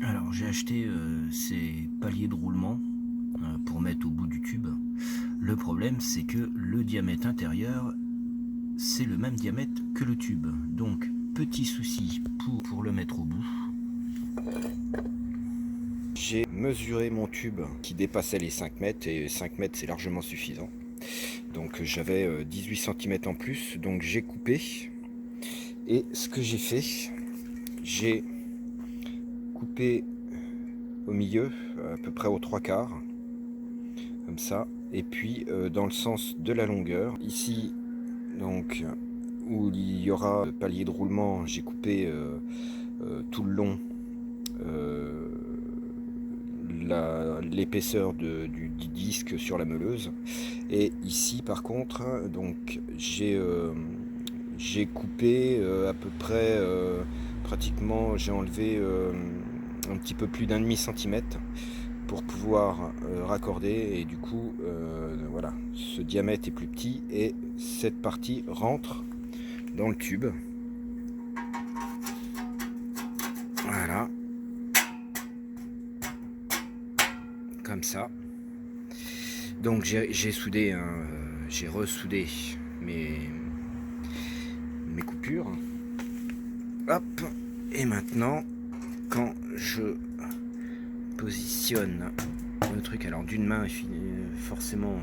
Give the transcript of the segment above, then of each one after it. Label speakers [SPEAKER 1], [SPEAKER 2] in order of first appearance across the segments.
[SPEAKER 1] Alors j'ai acheté ces paliers de roulement pour mettre au bout du tube. Le problème c'est que le diamètre intérieur c'est le même diamètre que le tube. Donc petit souci pour le mettre au bout.
[SPEAKER 2] J'ai mesuré mon tube qui dépassait les 5 mètres et 5 mètres c'est largement suffisant. Donc j'avais 18 cm en plus, donc j'ai coupé. Et ce que j'ai fait, j'ai coupé au milieu, à peu près aux 3/4, comme ça. Et puis dans le sens de la longueur, ici, donc où il y aura le palier de roulement, j'ai coupé tout le long l'épaisseur du disque sur la meuleuse. Et ici par contre, donc j'ai coupé à peu près pratiquement, j'ai enlevé un petit peu plus d'1,5 cm pour pouvoir raccorder, et du coup voilà, ce diamètre est plus petit et cette partie rentre dans le tube. Voilà, comme ça. Donc j'ai soudé, j'ai ressoudé mes coupures. Hop, et maintenant quand je positionne le truc, alors d'une main forcément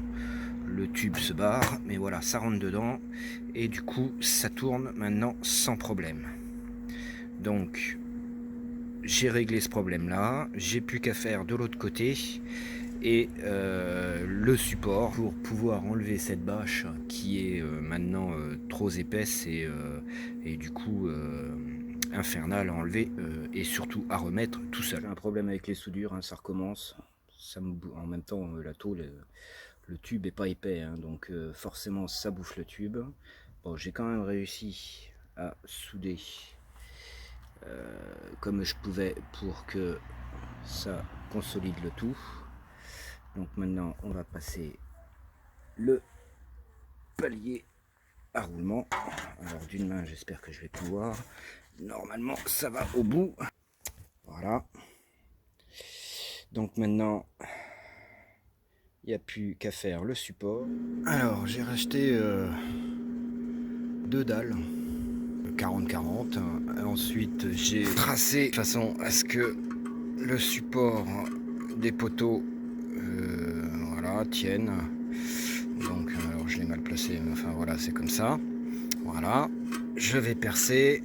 [SPEAKER 2] le tube se barre, mais voilà, ça rentre dedans et du coup ça tourne maintenant sans problème. Donc j'ai réglé ce problème là, j'ai plus qu'à faire de l'autre côté et le support pour pouvoir enlever cette bâche qui est maintenant trop épaisse et du coup infernal à enlever et surtout à remettre tout seul. J'ai un problème avec les soudures, hein, ça recommence. En même temps, la tôle, le tube est pas épais, hein, donc forcément ça bouffe le tube. Bon, j'ai quand même réussi à souder comme je pouvais pour que ça consolide le tout. Donc maintenant on va passer le palier à roulement. Alors d'une main, j'espère que je vais pouvoir. Normalement ça va au bout. Voilà. Donc maintenant il n'y a plus qu'à faire le support. Alors j'ai racheté deux dalles 40-40. Ensuite j'ai tracé de façon à ce que le support des poteaux voilà, tienne. Donc alors je l'ai mal placé, mais enfin voilà, c'est comme ça. Voilà, je vais percer,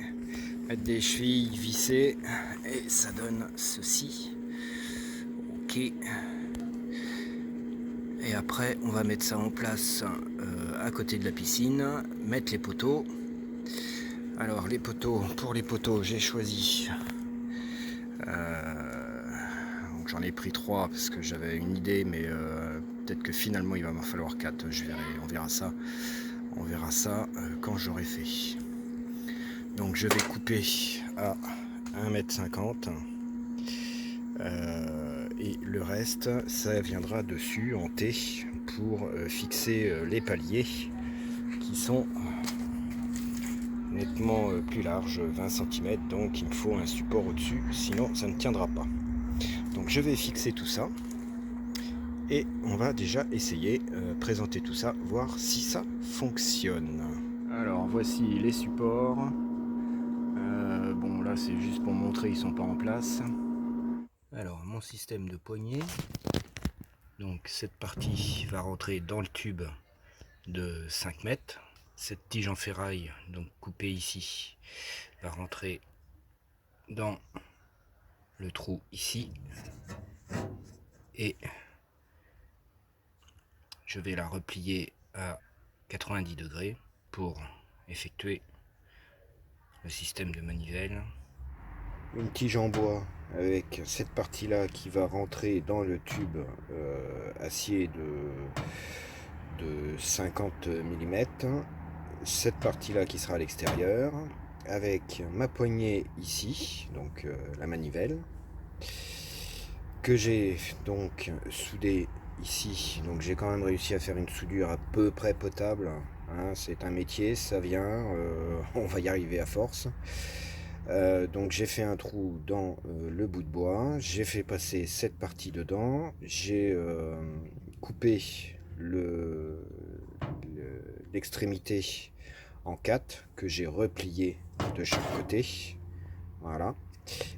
[SPEAKER 2] mettre des chevilles, visser, et ça donne ceci. Ok. Et après on va mettre ça en place à côté de la piscine, mettre les poteaux. Alors les poteaux, pour les poteaux j'ai choisi donc j'en ai pris 3 parce que j'avais une idée, mais peut-être que finalement il va m'en falloir 4, je verrai, on verra ça quand j'aurai fait. Donc je vais couper à 1,50 m et le reste ça viendra dessus en T pour fixer les paliers qui sont nettement plus larges, 20 cm, donc il me faut un support au-dessus, sinon ça ne tiendra pas. Donc je vais fixer tout ça et on va déjà essayer présenter tout ça, voir si ça fonctionne. Alors voici les supports. Bon là c'est juste pour montrer, ils sont pas en place. Alors mon système de poignée, donc cette partie va rentrer dans le tube de 5 mètres. Cette tige en ferraille, donc coupée ici, va rentrer dans le trou ici et je vais la replier à 90 degrés pour effectuer le système de manivelle. Une tige en bois avec cette partie là qui va rentrer dans le tube acier de 50 mm, cette partie là qui sera à l'extérieur, avec ma poignée ici, donc la manivelle que j'ai donc soudée ici. Donc j'ai quand même réussi à faire une soudure à peu près potable, hein, c'est un métier, ça vient, on va y arriver à force. Donc j'ai fait un trou dans le bout de bois, j'ai fait passer cette partie dedans, j'ai coupé l'extrémité en 4 que j'ai replié de chaque côté. Voilà.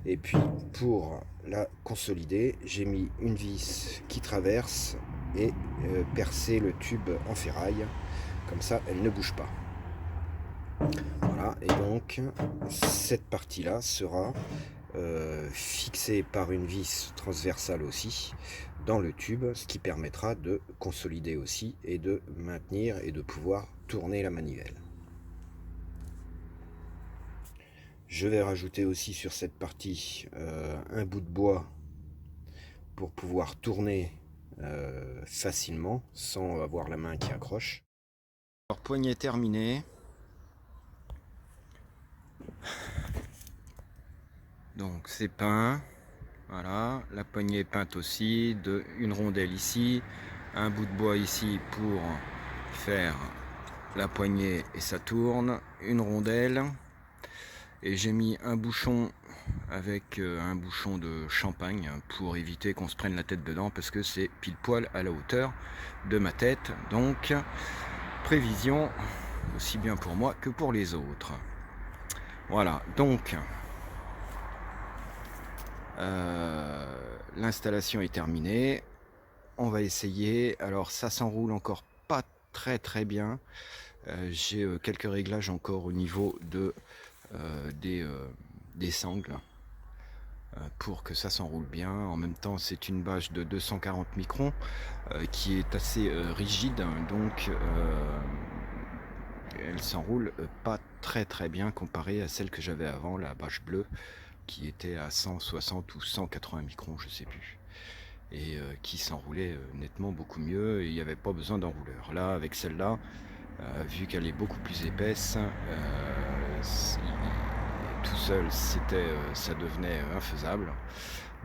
[SPEAKER 2] Et puis pour la consolider, j'ai mis une vis qui traverse et percer le tube en ferraille. Comme ça, elle ne bouge pas. Voilà, et donc cette partie-là sera fixée par une vis transversale aussi dans le tube, ce qui permettra de consolider aussi et de maintenir et de pouvoir tourner la manivelle. Je vais rajouter aussi sur cette partie un bout de bois pour pouvoir tourner facilement sans avoir la main qui accroche. Alors, poignée terminée. Donc c'est peint, voilà, la poignée est peinte aussi, une rondelle ici, un bout de bois ici pour faire la poignée et ça tourne, une rondelle, et j'ai mis un bouchon avec un bouchon de champagne pour éviter qu'on se prenne la tête dedans parce que c'est pile poil à la hauteur de ma tête, donc prévision aussi bien pour moi que pour les autres. Voilà, donc l'installation est terminée, on va essayer. Alors ça s'enroule encore pas très bien, j'ai quelques réglages encore au niveau des sangles pour que ça s'enroule bien. En même temps c'est une bâche de 240 microns qui est assez rigide, donc elle s'enroule pas très bien comparée à celle que j'avais avant, la bâche bleue, qui était à 160 ou 180 microns, je sais plus, et qui s'enroulait nettement beaucoup mieux, et il n'y avait pas besoin d'enrouleur. Là, avec celle-là, vu qu'elle est beaucoup plus épaisse, tout seul, ça devenait infaisable.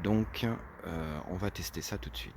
[SPEAKER 2] Donc, on va tester ça tout de suite.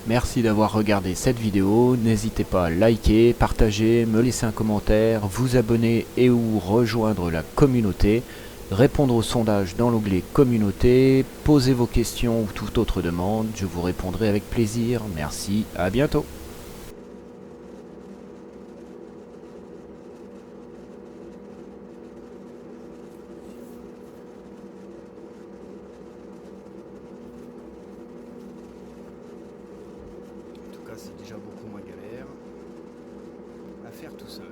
[SPEAKER 3] Merci d'avoir regardé cette vidéo, n'hésitez pas à liker, partager, me laisser un commentaire, vous abonner et ou rejoindre la communauté, répondre au sondage dans l'onglet communauté, poser vos questions ou toute autre demande, je vous répondrai avec plaisir. Merci, à bientôt.
[SPEAKER 1] En tout cas, c'est déjà beaucoup moins galère à faire tout seul.